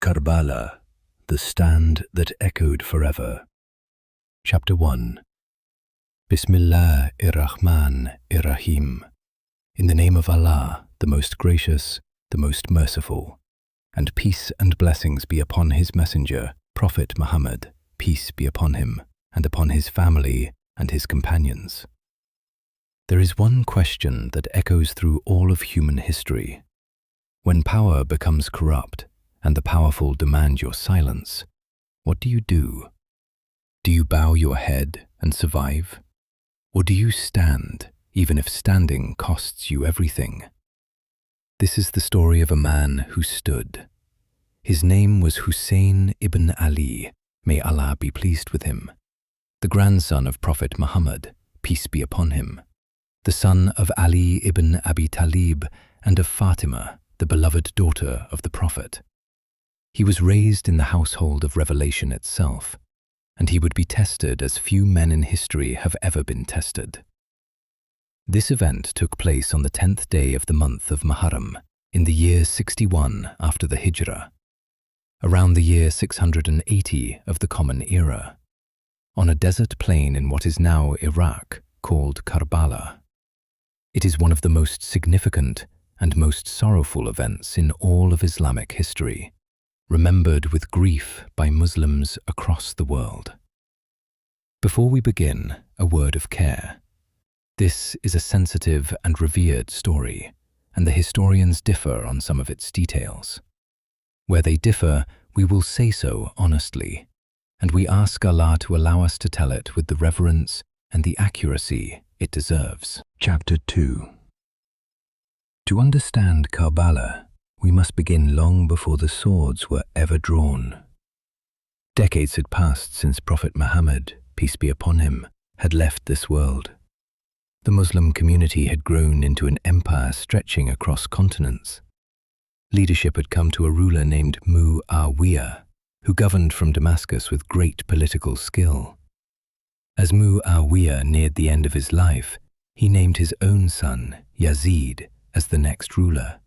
Karbala, the stand that echoed forever. Chapter 1. Bismillahir-Rahman-ir-Rahim. In the name of Allah, the most gracious, the most merciful. And peace and blessings be upon his messenger, Prophet Muhammad, peace be upon him, and upon his family and his companions. There is one question that echoes through all of human history. When power becomes corrupt, and the powerful demand your silence, what do you do? Do you bow your head and survive? Or do you stand, even if standing costs you everything? This is the story of a man who stood. His name was Hussain ibn Ali, may Allah be pleased with him, the grandson of Prophet Muhammad, peace be upon him, the son of Ali ibn Abi Talib and of Fatima, the beloved daughter of the Prophet. He was raised in the household of revelation itself, and he would be tested as few men in history have ever been tested. This event took place on the 10th day of the month of Muharram, in the year 61 after the Hijrah, around the year 680 of the Common Era, on a desert plain in what is now Iraq called Karbala. It is one of the most significant and most sorrowful events in all of Islamic history, remembered with grief by Muslims across the world. Before we begin, a word of care. This is a sensitive and revered story, and the historians differ on some of its details. Where they differ, we will say so honestly, and we ask Allah to allow us to tell it with the reverence and the accuracy it deserves. Chapter 2. To understand Karbala, we must begin long before the swords were ever drawn. Decades had passed since Prophet Muhammad, peace be upon him, had left this world. The Muslim community had grown into an empire stretching across continents. Leadership had come to a ruler named Muawiyah, who governed from Damascus with great political skill. As Muawiyah neared the end of his life, he named his own son, Yazid, as the next ruler.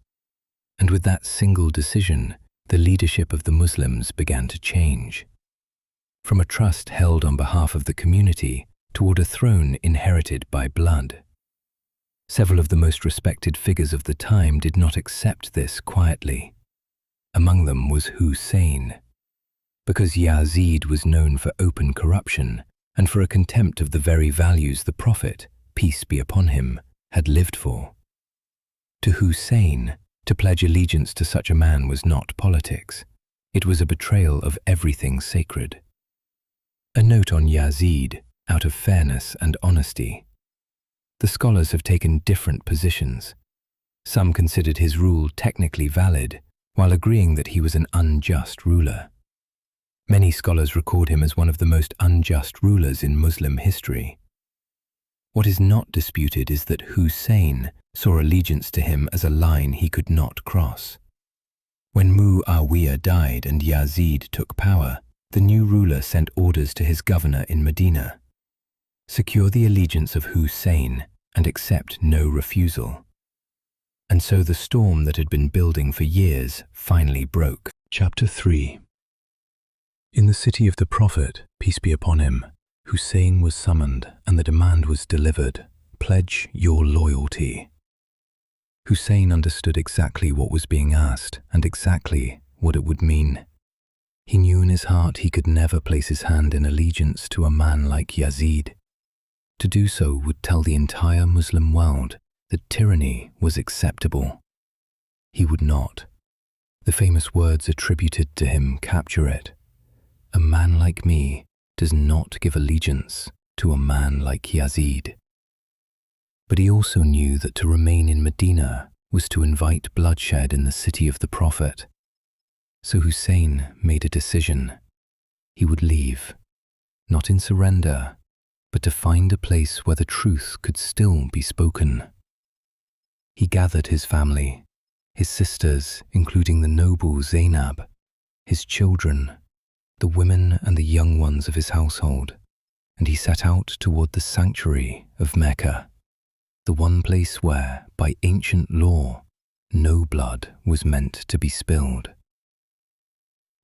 And with that single decision, the leadership of the Muslims began to change. From a trust held on behalf of the community toward a throne inherited by blood. Several of the most respected figures of the time did not accept this quietly. Among them was Hussein. Because Yazid was known for open corruption and for a contempt of the very values the Prophet, peace be upon him, had lived for. To Hussein, to pledge allegiance to such a man was not politics. It was a betrayal of everything sacred. A note on Yazid, out of fairness and honesty. The scholars have taken different positions. Some considered his rule technically valid, while agreeing that he was an unjust ruler. Many scholars record him as one of the most unjust rulers in Muslim history. What is not disputed is that Hussein saw allegiance to him as a line he could not cross. When Muawiyah died and Yazid took power, the new ruler sent orders to his governor in Medina. Secure the allegiance of Hussein and accept no refusal. And so the storm that had been building for years finally broke. Chapter 3. In the city of the Prophet, peace be upon him, Hussein was summoned and the demand was delivered, pledge your loyalty. Hussein understood exactly what was being asked and exactly what it would mean. He knew in his heart he could never place his hand in allegiance to a man like Yazid. To do so would tell the entire Muslim world that tyranny was acceptable. He would not. The famous words attributed to him capture it. A man like me does not give allegiance to a man like Yazid. But he also knew that to remain in Medina was to invite bloodshed in the city of the Prophet. So Hussein made a decision. He would leave, not in surrender, but to find a place where the truth could still be spoken. He gathered his family, his sisters, including the noble Zaynab, his children, the women and the young ones of his household, and he set out toward the sanctuary of Mecca, the one place where, by ancient law, no blood was meant to be spilled.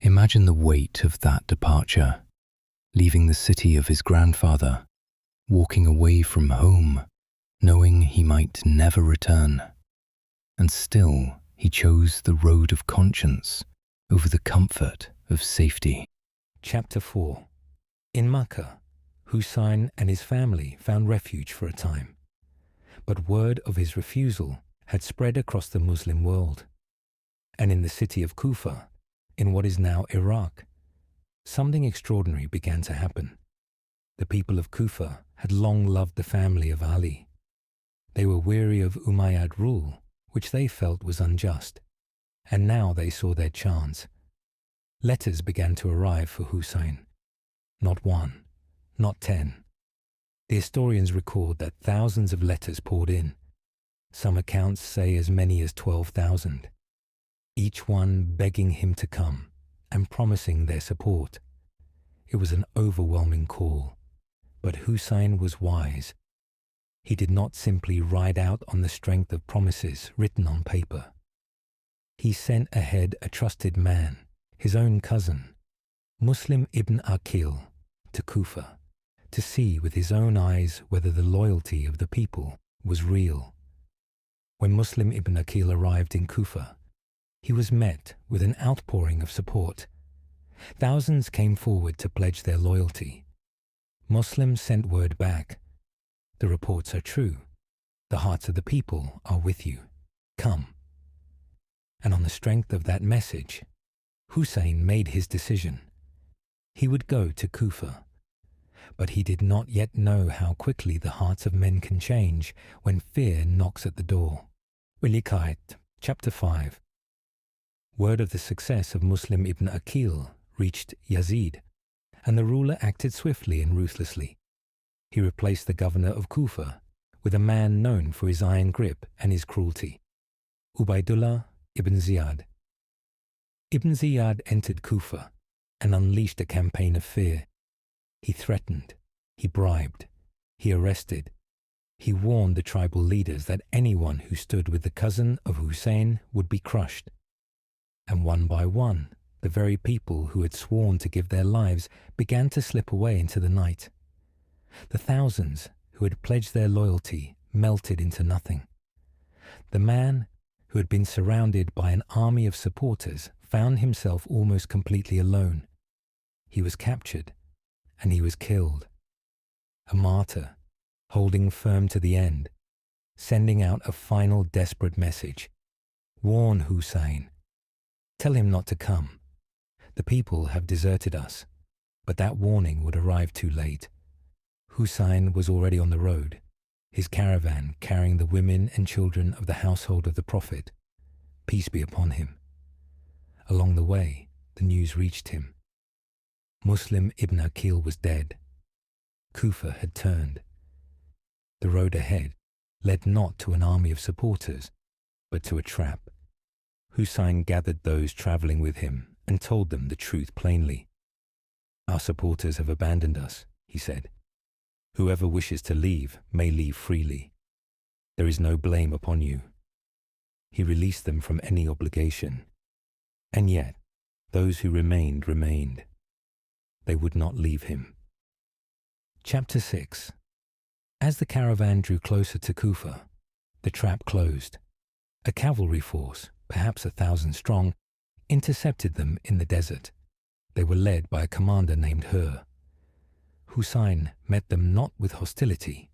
Imagine the weight of that departure, leaving the city of his grandfather, walking away from home, knowing he might never return. And still he chose the road of conscience over the comfort of safety. Chapter 4. In Makkah, Hussein and his family found refuge for a time, but word of his refusal had spread across the Muslim world. And in the city of Kufa, in what is now Iraq, something extraordinary began to happen. The people of Kufa had long loved the family of Ali. They were weary of Umayyad rule, which they felt was unjust, and now they saw their chance. Letters began to arrive for Hussein. Not one, not 10. The historians record that thousands of letters poured in. Some accounts say as many as 12,000. Each one begging him to come and promising their support. It was an overwhelming call, but Hussein was wise. He did not simply ride out on the strength of promises written on paper. He sent ahead a trusted man, his own cousin, Muslim ibn Aqeel, to Kufa, to see with his own eyes whether the loyalty of the people was real. When Muslim ibn Aqeel arrived in Kufa, he was met with an outpouring of support. Thousands came forward to pledge their loyalty. Muslims sent word back. The reports are true. The hearts of the people are with you. Come. And on the strength of that message, Hussein made his decision. He would go to Kufa. But he did not yet know how quickly the hearts of men can change when fear knocks at the door. Wilikayat, Chapter 5. Word of the success of Muslim ibn Aqeel reached Yazid, and the ruler acted swiftly and ruthlessly. He replaced the governor of Kufa with a man known for his iron grip and his cruelty, Ubaydullah ibn Ziyad. Ibn Ziyad entered Kufa and unleashed a campaign of fear. He threatened, he bribed, he arrested. He warned the tribal leaders that anyone who stood with the cousin of Hussein would be crushed. And one by one, the very people who had sworn to give their lives began to slip away into the night. The thousands who had pledged their loyalty melted into nothing. The man who had been surrounded by an army of supporters found himself almost completely alone. He was captured, and he was killed. A martyr, holding firm to the end, sending out a final desperate message. Warn Hussein. Tell him not to come. The people have deserted us. But that warning would arrive too late. Hussein was already on the road, his caravan carrying the women and children of the household of the Prophet, peace be upon him. Along the way, the news reached him. Muslim ibn Aqeel was dead. Kufa had turned. The road ahead led not to an army of supporters, but to a trap. Hussein gathered those travelling with him and told them the truth plainly. Our supporters have abandoned us, he said. Whoever wishes to leave may leave freely. There is no blame upon you. He released them from any obligation. And yet, those who remained remained. They would not leave him. Chapter 6. As the caravan drew closer to Kufa, the trap closed. A cavalry force, perhaps 1,000 strong, intercepted them in the desert. They were led by a commander named Hurr. Hussein met them not with hostility,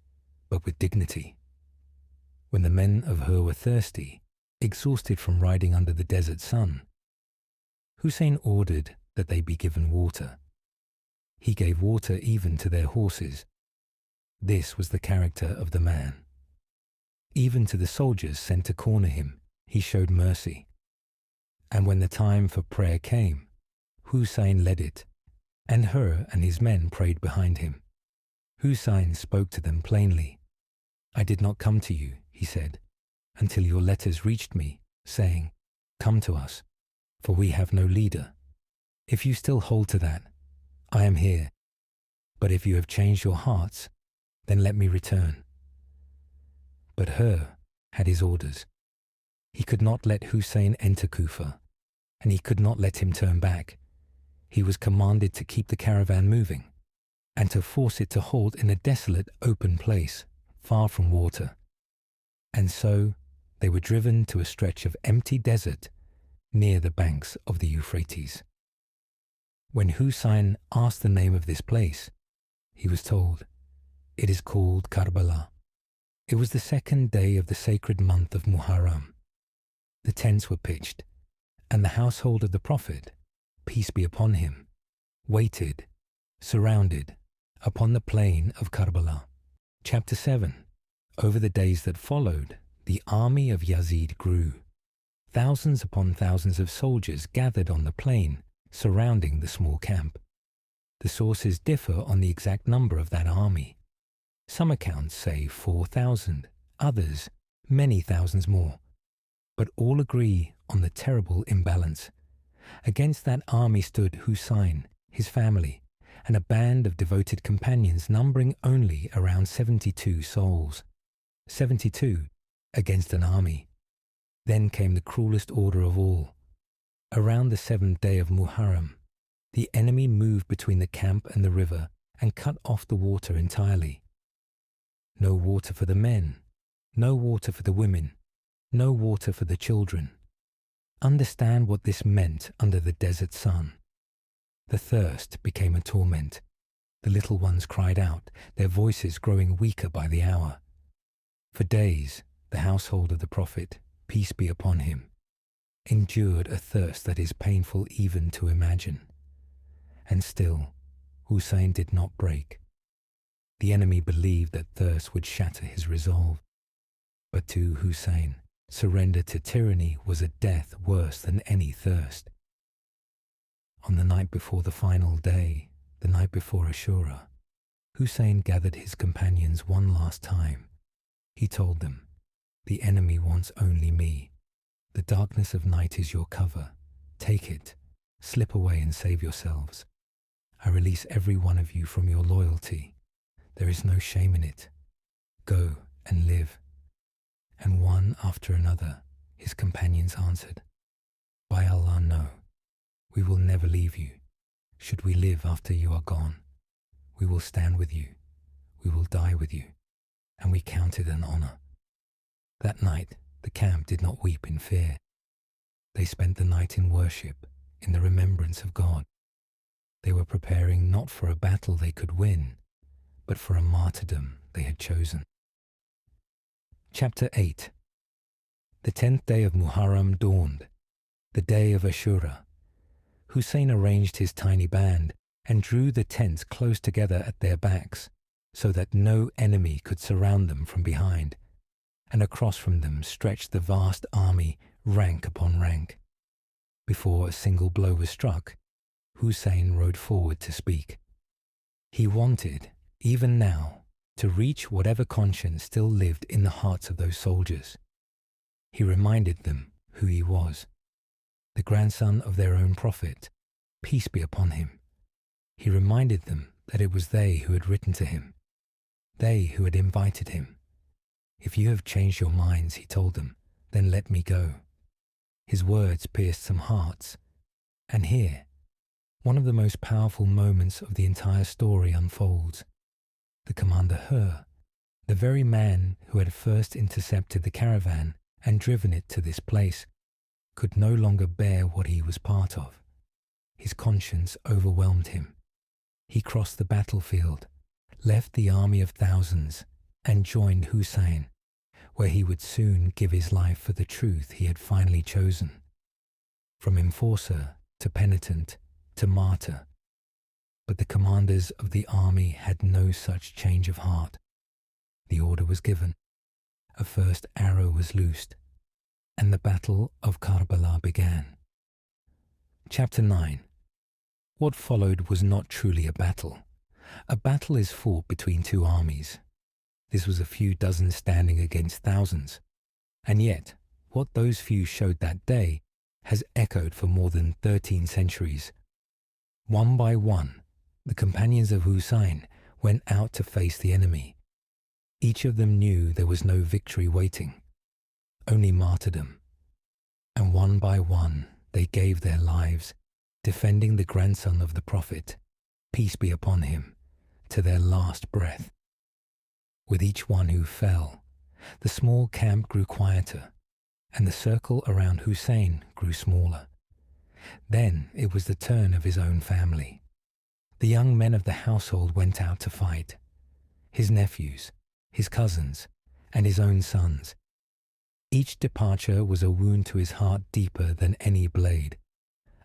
but with dignity. When the men of Hurr were thirsty, exhausted from riding under the desert sun, Hussein ordered that they be given water. He gave water even to their horses. This was the character of the man. Even to the soldiers sent to corner him, he showed mercy. And when the time for prayer came, Hussein led it, and Hurr and his men prayed behind him. Hussein spoke to them plainly. I did not come to you, he said, until your letters reached me, saying, come to us, for we have no leader. If you still hold to that, I am here. But if you have changed your hearts, then let me return. But Hurr had his orders. He could not let Hussein enter Kufa, and he could not let him turn back. he was commanded to keep the caravan moving and to force it to halt in a desolate open place, far from water. And so they were driven to a stretch of empty desert near the banks of the Euphrates. When Hussein asked the name of this place, he was told, "It is called Karbala." It was the second day of the sacred month of Muharram. The tents were pitched, and the household of the Prophet, peace be upon him, waited, surrounded, upon the plain of Karbala. Chapter 7. Over the days that followed, the army of Yazid grew. Thousands upon thousands of soldiers gathered on the plain surrounding the small camp. The sources differ on the exact number of that army. Some accounts say 4,000, others many thousands more. But all agree on the terrible imbalance. Against that army stood Hussein, his family, and a band of devoted companions numbering only around 72 souls. 72 against an army. Then came the cruelest order of all. Around the 7th day of Muharram, the enemy moved between the camp and the river and cut off the water entirely. No water for the men, no water for the women, no water for the children. Understand what this meant under the desert sun. The thirst became a torment. The little ones cried out, their voices growing weaker by the hour. For days, the household of the Prophet, peace be upon him, endured a thirst that is painful even to imagine. And still, Hussein did not break. The enemy believed that thirst would shatter his resolve. But to Hussein, surrender to tyranny was a death worse than any thirst. On the night before the final day, the night before Ashura, Hussein gathered his companions one last time. He told them, "The enemy wants only me. The darkness of night is your cover. Take it, slip away and save yourselves. I release every one of you from your loyalty. There is no shame in it. Go and live." And one after another, his companions answered, "By Allah, no. We will never leave you. Should we live after you are gone, we will stand with you. We will die with you. And we count it an honor." That night, the camp did not weep in fear. They spent the night in worship, in the remembrance of God. They were preparing not for a battle they could win, but for a martyrdom they had chosen. Chapter 8. The 10th day of Muharram dawned, the day of Ashura. Hussein arranged his tiny band and drew the tents close together at their backs, so that no enemy could surround them from behind, and across from them stretched the vast army, rank upon rank. Before a single blow was struck, Hussein rode forward to speak. He wanted, even now, to reach whatever conscience still lived in the hearts of those soldiers. He reminded them who he was, the grandson of their own prophet, peace be upon him. He reminded them that it was they who had written to him, they who had invited him. "If you have changed your minds," he told them, "then let me go." His words pierced some hearts. And here, one of the most powerful moments of the entire story unfolds. The commander Hurr, the very man who had first intercepted the caravan and driven it to this place, could no longer bear what he was part of. His conscience overwhelmed him. He crossed the battlefield, left the army of thousands, and joined Hussein, where he would soon give his life for the truth he had finally chosen. From enforcer to penitent to martyr. But the commanders of the army had no such change of heart. The order was given. A first arrow was loosed, and the battle of Karbala began. Chapter 9. What followed was not truly a battle. A battle is fought between two armies. This was a few dozen standing against thousands. And yet, what those few showed that day has echoed for more than 13 centuries. One by one, the companions of Hussein went out to face the enemy. Each of them knew there was no victory waiting, only martyrdom. And one by one, they gave their lives, defending the grandson of the Prophet, peace be upon him, to their last breath. With each one who fell, the small camp grew quieter, and the circle around Hussein grew smaller. Then it was the turn of his own family. The young men of the household went out to fight. His nephews, his cousins, and his own sons. Each departure was a wound to his heart deeper than any blade.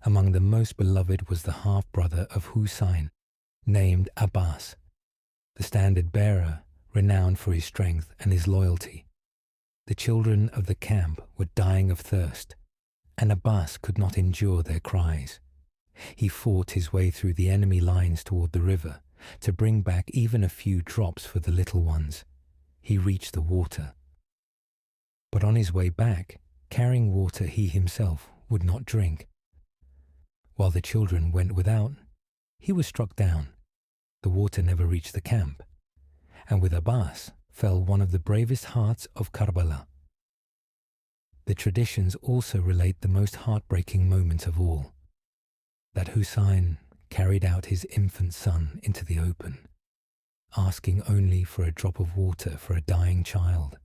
Among the most beloved was the half-brother of Hussein, named Abbas, the standard-bearer, renowned for his strength and his loyalty. The children of the camp were dying of thirst, and Abbas could not endure their cries. He fought his way through the enemy lines toward the river to bring back even a few drops for the little ones. He reached the water. But on his way back, carrying water he himself would not drink. While the children went without, he was struck down. The water never reached the camp, and with Abbas fell one of the bravest hearts of Karbala. The traditions also relate the most heartbreaking moment of all, that Hussein carried out his infant son into the open, asking only for a drop of water for a dying child,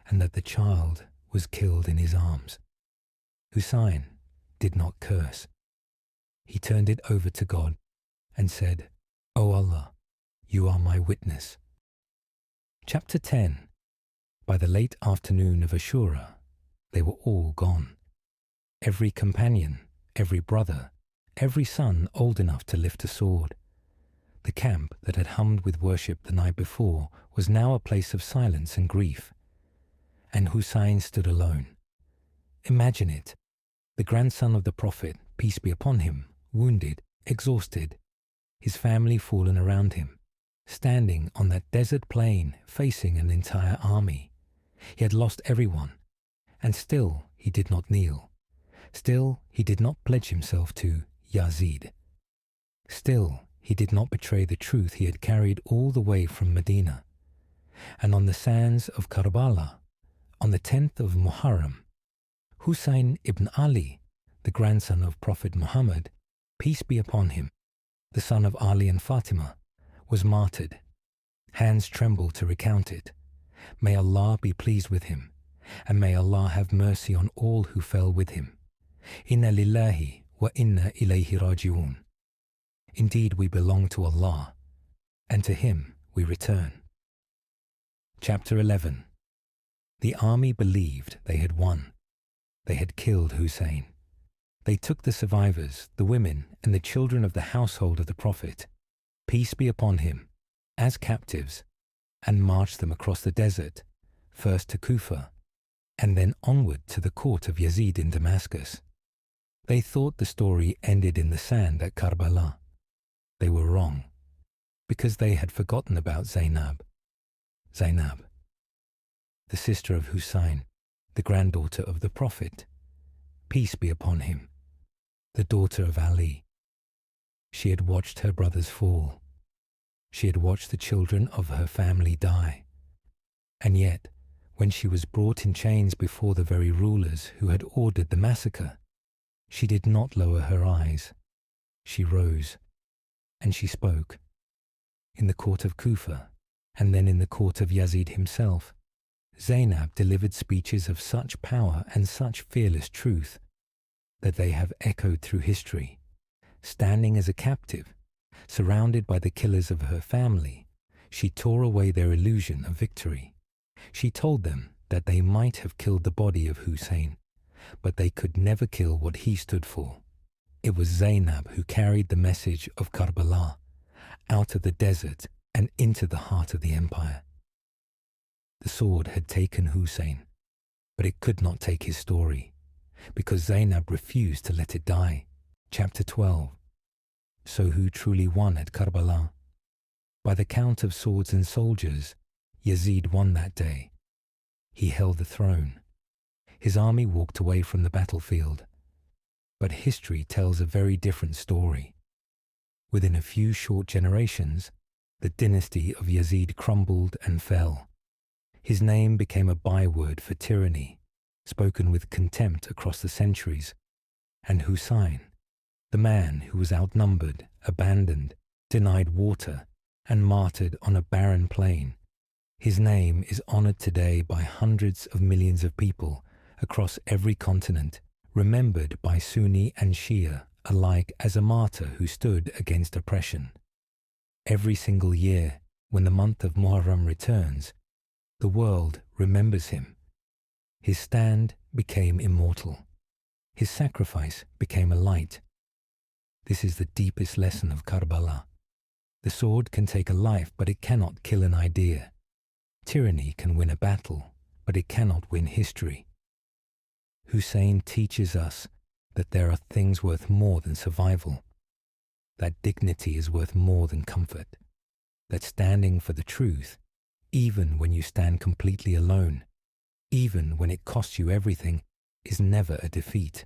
and that the child was killed in his arms. Hussein did not curse. He turned it over to God and said, "O Allah, you are my witness." Chapter 10. By the late afternoon of Ashura, they were all gone. Every companion, every brother, every son old enough to lift a sword. The camp that had hummed with worship the night before was now a place of silence and grief. And Hussein stood alone. Imagine it, the grandson of the Prophet, peace be upon him, wounded, exhausted, his family fallen around him, standing on that desert plain facing an entire army. He had lost everyone, and still he did not kneel. Still he did not pledge himself to Yazid. Still he did not betray the truth he had carried all the way from Medina. And on the sands of Karbala, on the 10th of Muharram, Hussain ibn Ali, the grandson of Prophet Muhammad, peace be upon him, the son of Ali and Fatima, was martyred. Hands tremble to recount it. May Allah be pleased with him, and may Allah have mercy on all who fell with him. Inna lillahi wa inna ilayhi raji'un. Indeed, we belong to Allah, and to Him we return. Chapter 11. The army believed they had won. They had killed Hussein. They took the survivors, the women, and the children of the household of the Prophet, peace be upon him, as captives, and marched them across the desert, first to Kufa, and then onward to the court of Yazid in Damascus. They thought the story ended in the sand at Karbala. They were wrong, because they had forgotten about Zaynab. Zaynab, the sister of Hussein, the granddaughter of the Prophet, peace be upon him, the daughter of Ali. She had watched her brothers fall. She had watched the children of her family die. And yet, when she was brought in chains before the very rulers who had ordered the massacre, she did not lower her eyes. She rose, and she spoke. In the court of Kufa, and then in the court of Yazid himself, Zaynab delivered speeches of such power and such fearless truth that they have echoed through history. Standing as a captive, surrounded by the killers of her family, she tore away their illusion of victory. She told them that they might have killed the body of Hussein, but they could never kill what he stood for. It was Zaynab who carried the message of Karbala out of the desert and into the heart of the empire. The sword had taken Hussein, but it could not take his story, because Zaynab refused to let it die. Chapter 12. So who truly won at Karbala? By the count of swords and soldiers, Yazid won that day. He held the throne. His army walked away from the battlefield. But history tells a very different story. Within a few short generations, the dynasty of Yazid crumbled and fell. His name became a byword for tyranny, spoken with contempt across the centuries, and Hussein, the man who was outnumbered, abandoned, denied water, and martyred on a barren plain. His name is honored today by hundreds of millions of people across every continent, remembered by Sunni and Shia alike as a martyr who stood against oppression. Every single year, when the month of Muharram returns, the world remembers him. His stand became immortal. His sacrifice became a light. This is the deepest lesson of Karbala. The sword can take a life, but it cannot kill an idea. Tyranny can win a battle, but it cannot win history. Hussein teaches us that there are things worth more than survival, that dignity is worth more than comfort, that standing for the truth, even when you stand completely alone, even when it costs you everything, is never a defeat,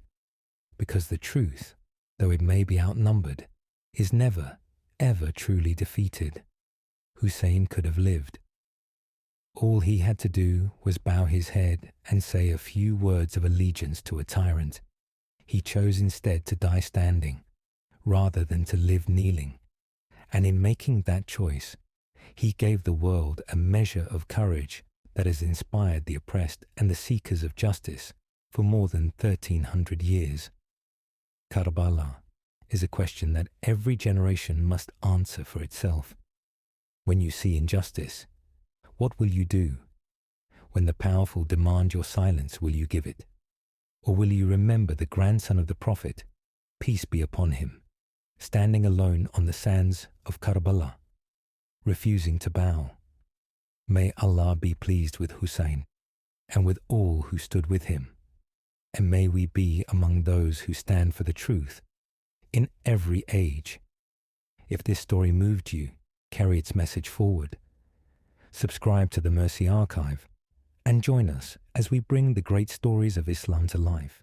because the truth, though it may be outnumbered, is never, ever truly defeated. Hussein could have lived. All he had to do was bow his head and say a few words of allegiance to a tyrant. He chose instead to die standing, rather than to live kneeling. And in making that choice, he gave the world a measure of courage that has inspired the oppressed and the seekers of justice for more than 1,300 years. Karbala is a question that every generation must answer for itself. When you see injustice, what will you do? When the powerful demand your silence, will you give it? Or will you remember the grandson of the Prophet, peace be upon him, standing alone on the sands of Karbala, refusing to bow? May Allah be pleased with Hussein and with all who stood with him, and may we be among those who stand for the truth in every age. If this story moved you, carry its message forward. Subscribe to the Mercy Archive and join us as we bring the great stories of Islam to life.